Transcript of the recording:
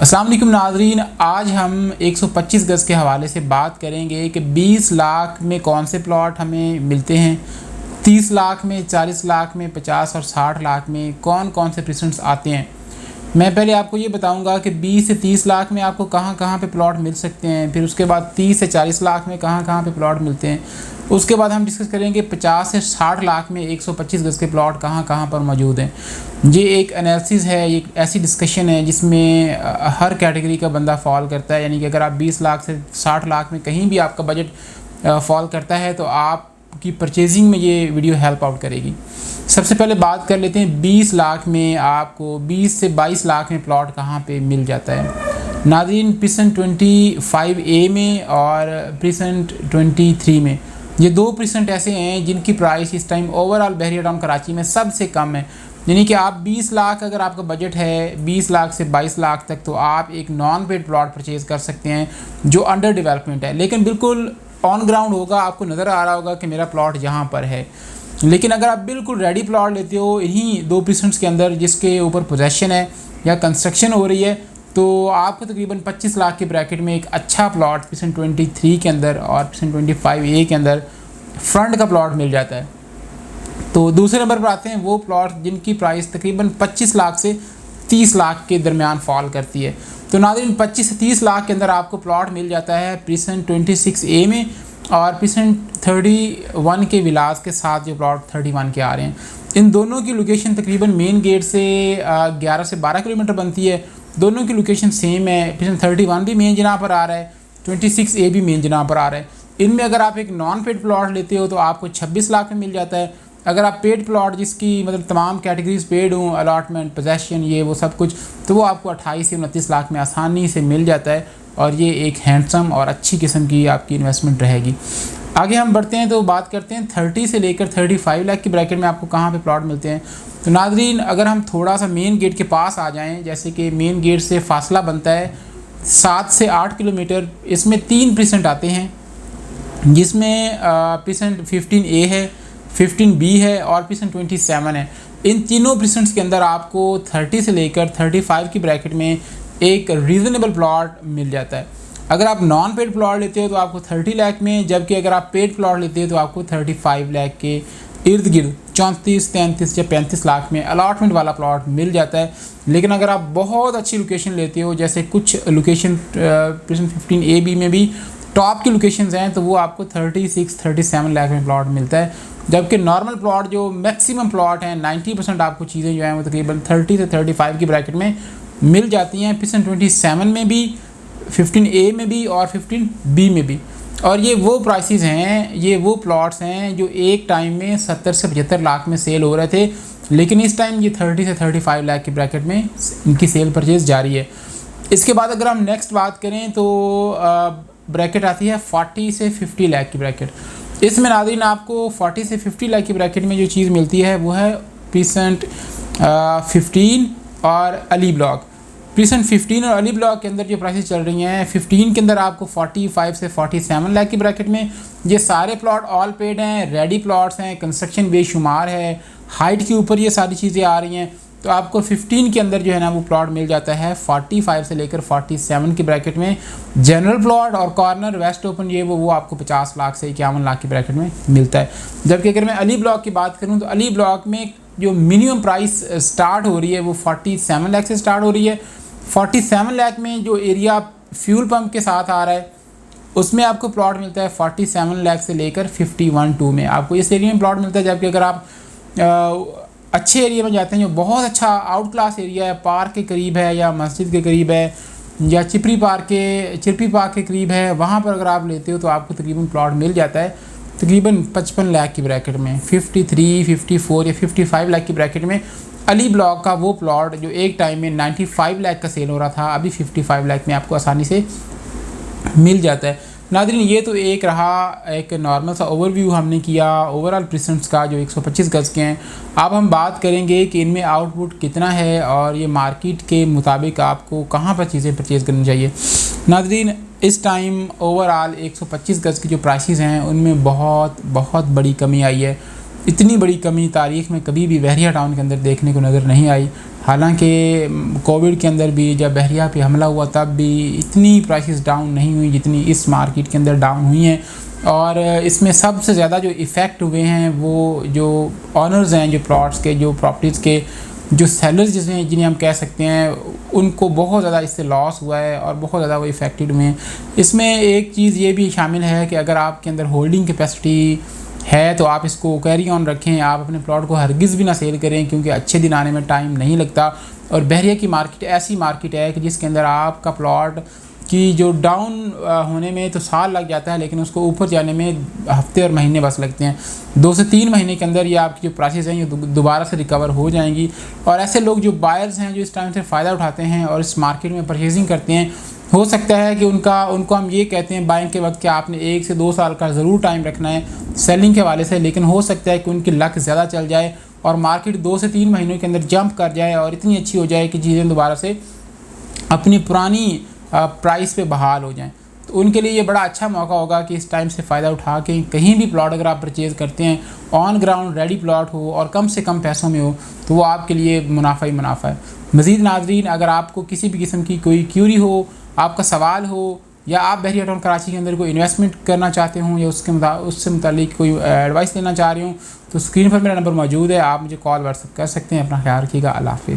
अस्सलाम वालेकुम नाज़रीन, आज हम 125 गज़ के हवाले से बात करेंगे कि 20 लाख में कौन से प्लॉट हमें मिलते हैं, 30 लाख में, 40 लाख में, 50 और 60 लाख में कौन कौन से प्रेसेंट्स आते हैं। मैं पहले आपको ये बताऊंगा कि 20 से 30 लाख में आपको कहाँ कहाँ पे प्लॉट मिल सकते हैं, फिर उसके बाद 30 से 40 लाख में कहाँ कहाँ पे प्लॉट मिलते हैं। उसके बाद हम डिस्कस करेंगे 50 से 60 लाख में 125 गज़ के प्लॉट कहाँ कहाँ पर मौजूद हैं। ये एक एनालिसिस है, ये एक ऐसी डिस्कशन है जिसमें हर कैटेगरी का बंदा फॉल करता है। यानी कि अगर आप 20 लाख से 60 लाख में कहीं भी आपका बजट फॉल करता है तो आपकी परचेजिंग में ये वीडियो हेल्प आउट करेगी। सबसे पहले बात कर लेते हैं 20 लाख में आपको 20 से 22 लाख में प्लॉट कहाँ पे मिल जाता है। नाज़रीन, प्रीसेंट 25A में और प्रीसेंट 23 में, ये दो प्रीसेंट ऐसे हैं जिनकी प्राइस इस टाइम ओवरऑल बहरिया टाउन कराची में सबसे कम है। यानी कि आप 20 लाख अगर आपका बजट है 20 लाख से 22 लाख तक, तो आप एक नॉन पेड प्लॉट परचेज़ कर सकते हैं जो अंडर डेवलपमेंट है, लेकिन बिल्कुल ऑन ग्राउंड होगा, आपको नज़र आ रहा होगा कि मेरा प्लॉट यहाँ पर है। लेकिन अगर आप बिल्कुल रेडी प्लॉट लेते हो इन्हीं दो प्रीसेंट्स के अंदर जिसके ऊपर पोजेसन है या कंस्ट्रक्शन हो रही है, तो आपको तकरीबन 25 लाख के ब्रैकेट में एक अच्छा प्लॉट प्रीसेंट 23 के अंदर और प्रीसेंट 25A के अंदर फ्रंट का प्लॉट मिल जाता है। तो दूसरे नंबर पर आते हैं वो प्लॉट जिनकी प्राइस तकरीबन 25 लाख से 30 लाख के दरमियान फॉल करती है। तो नाज़रीन, 25 से 30 लाख के अंदर आपको प्लॉट मिल जाता है प्रीसेंट 26A में और प्रीसेंट 31 के विलास के साथ जो प्लॉट 31 के आ रहे हैं। इन दोनों की लोकेशन तकरीबन मेन गेट से 11 से 12 किलोमीटर बनती है। दोनों की लोकेशन सेम है। प्रीसेंट 31 भी मेन जगह पर आ रहा है, 26A भी मेन जगह पर आ रहा है। इनमें अगर आप एक नॉन पेड प्लॉट लेते हो तो आपको 26 लाख में मिल जाता है। अगर आप पेड प्लॉट जिसकी मतलब तमाम कैटेगरीज पेड हों, अलॉटमेंट, पोजेसन, ये वो सब कुछ, तो वो आपको 28 से 29 लाख में आसानी से मिल जाता है और ये एक हैंडसम और अच्छी किस्म की आपकी इन्वेस्टमेंट रहेगी। आगे हम बढ़ते हैं तो बात करते हैं 30 से लेकर 35 लाख की ब्रैकेट में आपको कहाँ पे प्लॉट मिलते हैं। तो नाज़रीन, अगर हम थोड़ा सा मेन गेट के पास आ जाएं, जैसे कि मेन गेट से फासला बनता है 7 से 8 किलोमीटर, इसमें 3 प्रीसेंट आते हैं जिसमें प्रीसेंट 15A है, 15B है और प्रीसेंट 27 है। इन तीनों प्रीसेंट्स के अंदर आपको 30 से लेकर 35 की ब्रैकेट में एक रीज़नेबल प्लॉट मिल जाता है। अगर आप नॉन पेड प्लॉट लेते हो तो आपको 30 लाख में, जबकि अगर आप पेड प्लॉट लेते हो तो आपको 35 लाख के इर्द गिर्द 34, 33 या 35 लाख में अलॉटमेंट वाला प्लॉट मिल जाता है। लेकिन अगर आप बहुत अच्छी लोकेशन लेते हो, जैसे कुछ लोकेशन प्रीसेंट 15AB में भी टॉप की लोकेशंस हैं, तो वो आपको 36, 37 लाख में प्लॉट मिलता है। जबकि नॉर्मल प्लॉट जो मैक्सिमम प्लॉट हैं 90% आपको चीज़ें जो हैं वो तकरीबन 30 से 35 की ब्रैकेट में मिल जाती हैं। प्रीसेंट 27 में भी, 15A में भी और 15B में भी। और ये वो प्राइसेस हैं, ये वो प्लॉट्स हैं जो एक टाइम में 70 से 75 लाख में सेल हो रहे थे, लेकिन इस टाइम ये 30 से 35 लाख की ब्रैकेट में इनकी सेल परचेज़ जारी है। इसके बाद अगर हम नेक्स्ट बात करें तो ब्रैकेट आती है 40 से 50 लाख की ब्रैकेट। इसमें नाज़रीन आपको 40 से 50 लाख की ब्रैकेट में जो चीज़ मिलती है वो है प्रीसेंट 15 और अली ब्लॉक। प्रीसेंट 15 और अली ब्लॉक के अंदर जो प्राइसेस चल रही हैं, 15 के अंदर आपको 45 से 47 लाख की ब्रैकेट में ये सारे प्लॉट ऑल पेड हैं, रेडी प्लॉट्स हैं, कंस्ट्रक्शन बेशुमार है, हाइट के ऊपर ये सारी चीज़ें आ रही हैं। तो आपको 15 के अंदर जो है ना वो प्लॉट मिल जाता है 45 से लेकर 47 की ब्रैकेट में जनरल प्लॉट, और कॉर्नर, वेस्ट ओपन, ये वो आपको 50 लाख से 51 लाख की ब्रैकेट में मिलता है। जबकि अगर मैं अली ब्लॉक की बात करूं तो अली ब्लॉक में जो मिनिमम प्राइस स्टार्ट हो रही है वो 47 लाख से स्टार्ट हो रही है। 47 लाख में जो एरिया फ्यूल पंप के साथ आ रहा है उसमें आपको प्लॉट मिलता है 47 लाख से लेकर 51-2 में आपको इस एरिया में प्लॉट मिलता है। जबकि अगर आप अच्छे एरिया में जाते हैं, जो बहुत अच्छा आउट क्लास एरिया है, पार्क के करीब है या मस्जिद के करीब है या चिरपी पार्क के करीब है, वहाँ पर अगर आप लेते हो तो आपको तकरीबन प्लॉट मिल जाता है तकरीबन 55 लाख की ब्रैकेट में, 53, 54 या 55 लाख की ब्रैकेट में। अली ब्लॉक का वो प्लॉट जो एक टाइम में 95 लाख का सेल हो रहा था, अभी 55 लाख में आपको आसानी से मिल जाता है। नाज़रीन, ये तो एक रहा एक नॉर्मल सा ओवरव्यू हमने किया ओवरऑल प्रीसेंट्स का जो 125 गज़ के हैं। अब हम बात करेंगे कि इनमें आउटपुट कितना है और ये मार्केट के मुताबिक आपको कहाँ पर चीज़ें परचेज़ करनी चाहिए। नाज़रीन, इस टाइम ओवरऑल 125 गज़ की जो प्राइसेस हैं उनमें बहुत बड़ी कमी आई है। इतनी बड़ी कमी तारीख़ में कभी भी बहरिया टाउन के अंदर देखने को नज़र नहीं आई। हालांकि कोविड के अंदर भी जब बहरिया पे हमला हुआ तब भी इतनी प्राइसेस डाउन नहीं हुई जितनी इस मार्केट के अंदर डाउन हुई हैं। और इसमें सबसे ज़्यादा जो इफ़ेक्ट हुए हैं वो जो ऑनर्स हैं, जो प्लॉट्स के, जो प्रॉपर्टीज़ के जो सेलर्स जिन्हें हम कह सकते हैं, उनको बहुत ज़्यादा इससे लॉस हुआ है और बहुत ज़्यादा वो इफ़ेक्टेड हुए हैं। इसमें एक चीज़ ये भी शामिल है कि अगर आपके अंदर होल्डिंग कैपेसिटी है तो आप इसको कैरी ऑन रखें, आप अपने प्लॉट को हरगिज़ भी ना सेल करें, क्योंकि अच्छे दिन आने में टाइम नहीं लगता। और बहरिया की मार्केट ऐसी मार्केट है कि जिसके अंदर आपका प्लॉट कि जो डाउन होने में तो साल लग जाता है, लेकिन उसको ऊपर जाने में हफ्ते और महीने बस लगते हैं। 2 से 3 महीने के अंदर ये आपकी जो प्राइसेस हैं ये दोबारा से रिकवर हो जाएंगी। और ऐसे लोग जो बायर्स हैं जो इस टाइम से फ़ायदा उठाते हैं और इस मार्केट में परचेजिंग करते हैं, हो सकता है कि उनको हम ये कहते हैं बाइंग के वक्त कि आपने 1 से 2 साल का ज़रूर टाइम रखना है सेलिंग के हवाले से, लेकिन हो सकता है कि उनकी लक ज़्यादा चल जाए और मार्केट 2 से 3 महीनों के अंदर जंप कर जाए और इतनी अच्छी हो जाए कि चीज़ें दोबारा से अपनी पुरानी प्राइस पे बहाल हो जाएं। तो उनके लिए ये बड़ा अच्छा मौका होगा कि इस टाइम से फ़ायदा उठा के कहीं भी प्लॉट अगर आप परचेज़ करते हैं, ऑन ग्राउंड रेडी प्लॉट हो और कम से कम पैसों में हो, तो वो आपके लिए मुनाफा ही मुनाफा है। मज़ीद नाज़रीन, अगर आपको किसी भी किस्म की कोई क्यूरी हो, आपका सवाल हो, या आप बहरिया टाउन कराची के अंदर कोई इन्वेस्टमेंट करना चाहते हों या उससे मुतालिक कोई एडवाइस लेना चाह रहे हो, तो स्क्रीन पर मेरा नंबर मौजूद है, आप मुझे कॉल व्हाट्सएप कर सकते हैं। अपना ख्याल रखिएगा। अल्लाह हाफ़िज़।